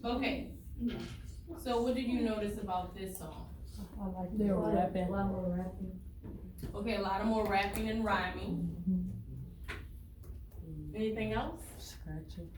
Okay, so what did you notice about this song? I like they were rapping. Okay, a lot of more rapping and rhyming. Anything else? Scratching.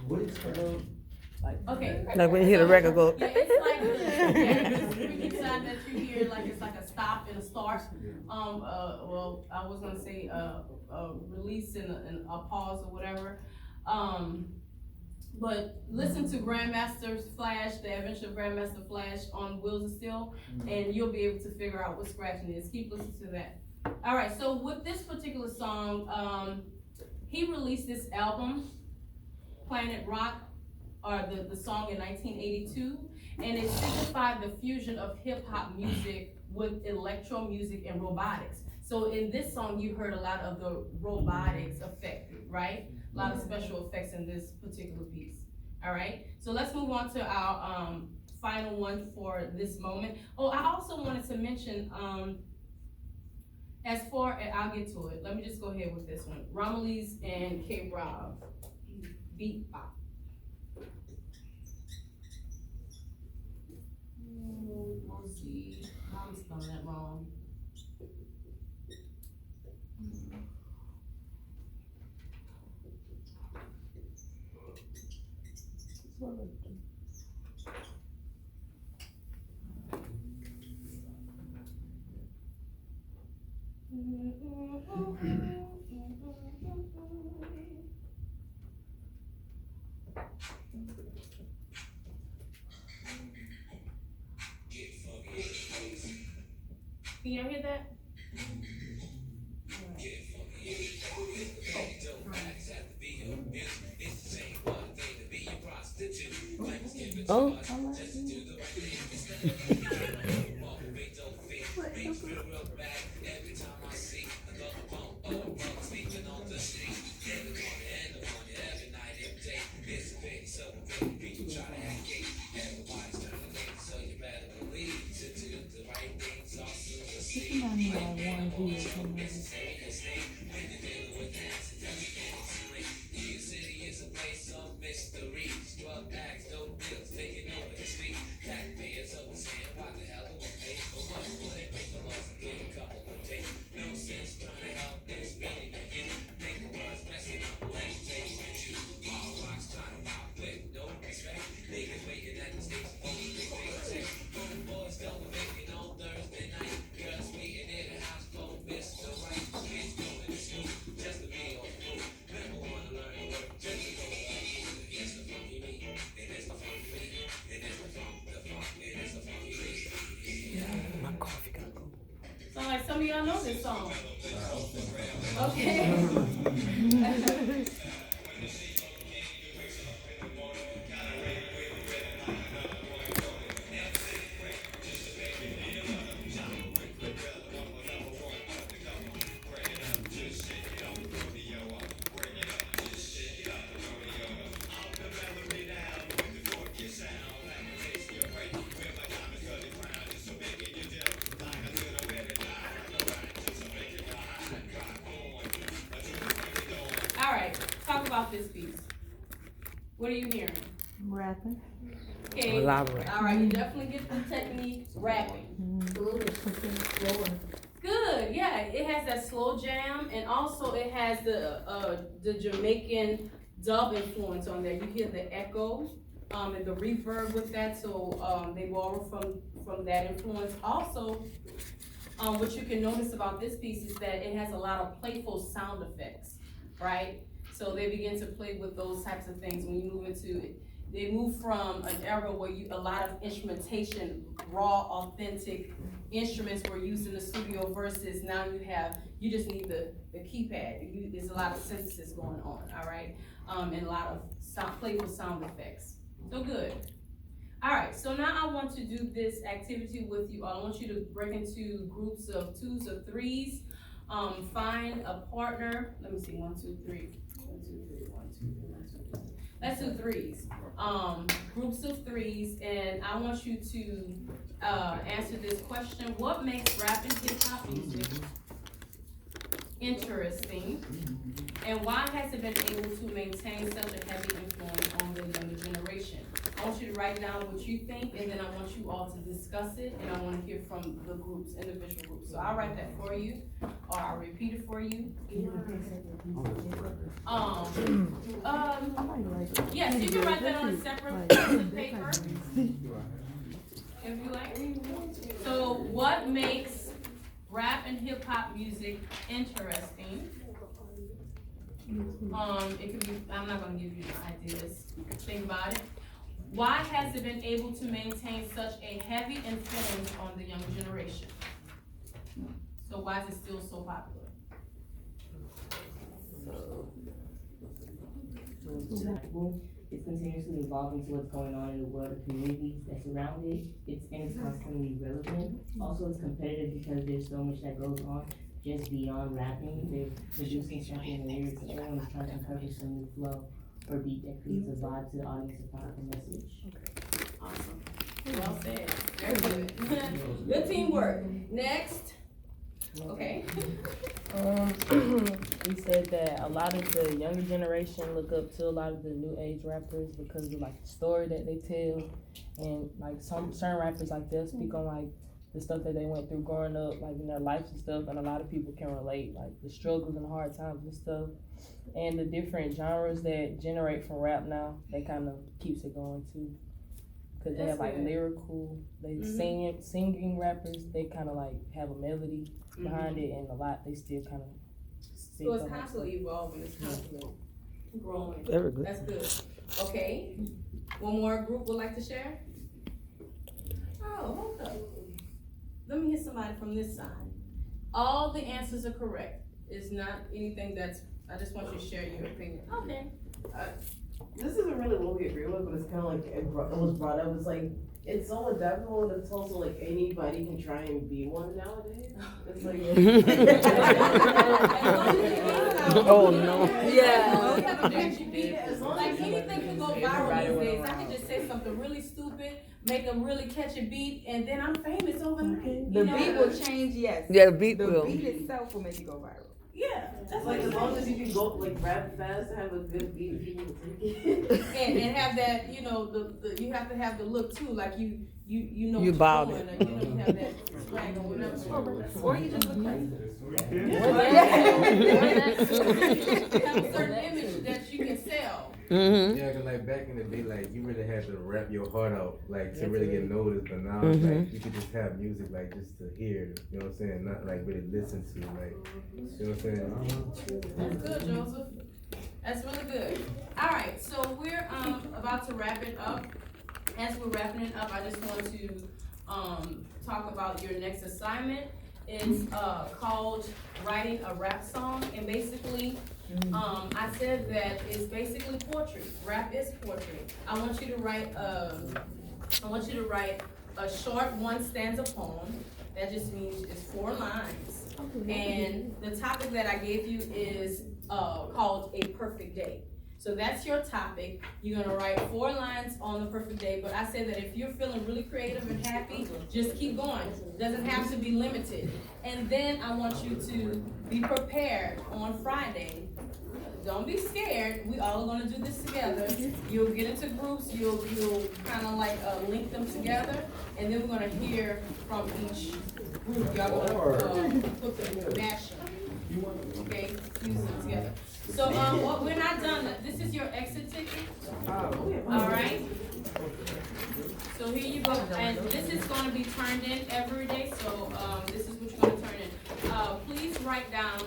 What is that? Okay. Like when you hear the record go. Yeah, it's like this squeaky sound that you hear, like it's like a stop and a start. Well, I was gonna say a release and a pause or whatever. But listen to Grandmaster Flash, the Adventure of Grandmaster Flash on Wheels of Steel, and you'll be able to figure out what scratching is. Keep listening to that. All right, so with this particular song, he released this album, Planet Rock, or the song in 1982, and it signified the fusion of hip hop music with electro music and robotics. So in this song, you heard a lot of the robotics affected, right? A lot of special effects in this particular piece. All right, so let's move on to our final one for this moment. Oh, I also wanted to mention, as far as, I'll get to it. Let me just go ahead with this one. Romilly's and K-Rob, Beat Bop. We'll see. I'm spelling that wrong. Can y'all hear that? Oh. Sound like some of y'all know this song. Okay. All right, talk about this piece. What are you hearing? Rapping. Okay. Elaborate. All right, you definitely get the technique rapping. Good, yeah. It has that slow jam, and also it has the Jamaican dub influence on there. You hear the echo and the reverb with that, so they borrow from that influence. Also, what you can notice about this piece is that it has a lot of playful sound effects, right? So they begin to play with those types of things when you move into it. They move from an era where a lot of instrumentation, raw, authentic instruments were used in the studio versus now you just need the keypad. There's a lot of synthesis going on, all right? And a lot of playful sound effects. So good. All right, so now I want to do this activity with you all. I want you to break into groups of 2s or 3s. Find a partner. Let me see, 1, 2, 3. 1, 2, 3, 1, 2, 3, 1, 2, 3. Let's do 3s. Groups of 3s, and I want you to answer this question. What makes rap and hip hop music interesting? And why has it been able to maintain such a heavy influence on the younger generation? I want you to write down what you think, and then I want you all to discuss it, and I want to hear from the groups, individual groups. So I'll write that for you, or I'll repeat it for you. Yes, you can write that on a separate piece of paper, if you like. So what makes rap and hip hop music interesting? It could be, I'm not gonna give you the ideas, think about it. Why has it been able to maintain such a heavy influence on the younger generation? So why is it still so popular? It's continuously evolving to what's going on in the world of communities that surround it. It's constantly relevant. Also, it's competitive because there's so much that goes on just beyond rapping. They're producing something in the lyrics, and everyone is trying to uncover some new flow or beat that creates a vibe to the audience and powerful message. Awesome. Well said. Very good. Good teamwork. Next. Okay. We said that a lot of the younger generation look up to a lot of the new age rappers because of like the story that they tell, and like some certain rappers like they'll speak on like the stuff that they went through growing up, like in their lives and stuff, and a lot of people can relate, like the struggles and hard times and stuff. And the different genres that generate from rap now, they kind of keeps it going too. Cause they have like lyrical, they singing rappers, they kind of like have a melody behind it, and a lot they still kind of. So it's constantly evolving, it's constantly growing. Very good. That's good. Okay. One more group would like to share? Oh, hold up. Let me hear somebody from this side. All the answers are correct. It's not anything that's, I just want you to share your opinion. Okay. This isn't really what we agree with, but it's kind of like it was brought up. It's like it's so adaptable, and it's also like anybody can try and be one nowadays. It's like Oh no. Yeah. Like anything can go viral these days. I can just say something really stupid, make a really catchy beat, and then I'm famous overnight. The beat will change, yes. Yeah, the beat The will. beat itself will make it go viral. Yeah, that's like like as long as you can go like rap fast and have a good beat, people will take it. and have that, you know, the you have to have the look too, like you know You what bowed you're it. doing, or you have that swag or whatever. Or you just look crazy. Have a certain image that you can sell. Mm-hmm. Yeah, cause like back in the day, like you really had to rap your heart out, like to really get noticed. But now, like you could just have music, like just to hear. You know what I'm saying? Not like really listen to, like you know what I'm saying? That's good, Joseph. That's really good. All right, so we're about to wrap it up. As we're wrapping it up, I just want to talk about your next assignment. It's called writing a rap song, and basically, I said that it's basically poetry. Rap is poetry. I want you to write a short one stanza poem. That just means it's 4 lines. And the topic that I gave you is called A Perfect Day. So that's your topic. You're gonna write 4 lines on the perfect day, but I said that if you're feeling really creative and happy, just keep going. It doesn't have to be limited. And then I want you to be prepared on Friday. Don't be scared. We all are gonna do this together. You'll get into groups, you'll kind of like link them together, and then we're gonna hear from each group. Y'all gonna put the match, okay, fuse them together. So we're not done. This is your exit ticket. All right. So here you go, and this is going to be turned in every day. So this is what you're going to turn in. Please write down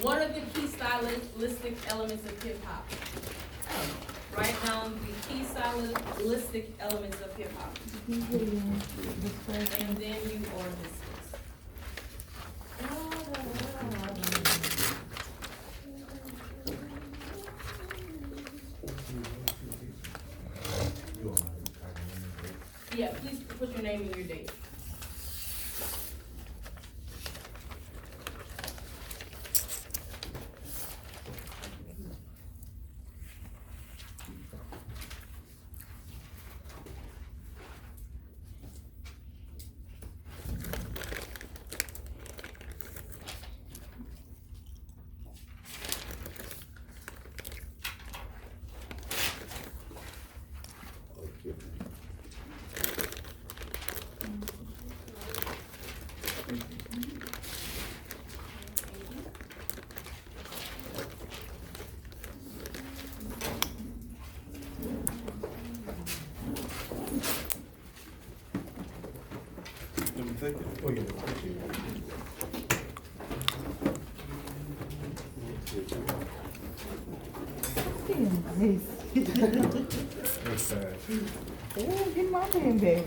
what are the key stylistic elements of hip hop. Write down the key stylistic elements of hip hop. And then you are dismissed. Yeah, please put your name and your date. Oh, get my pen back.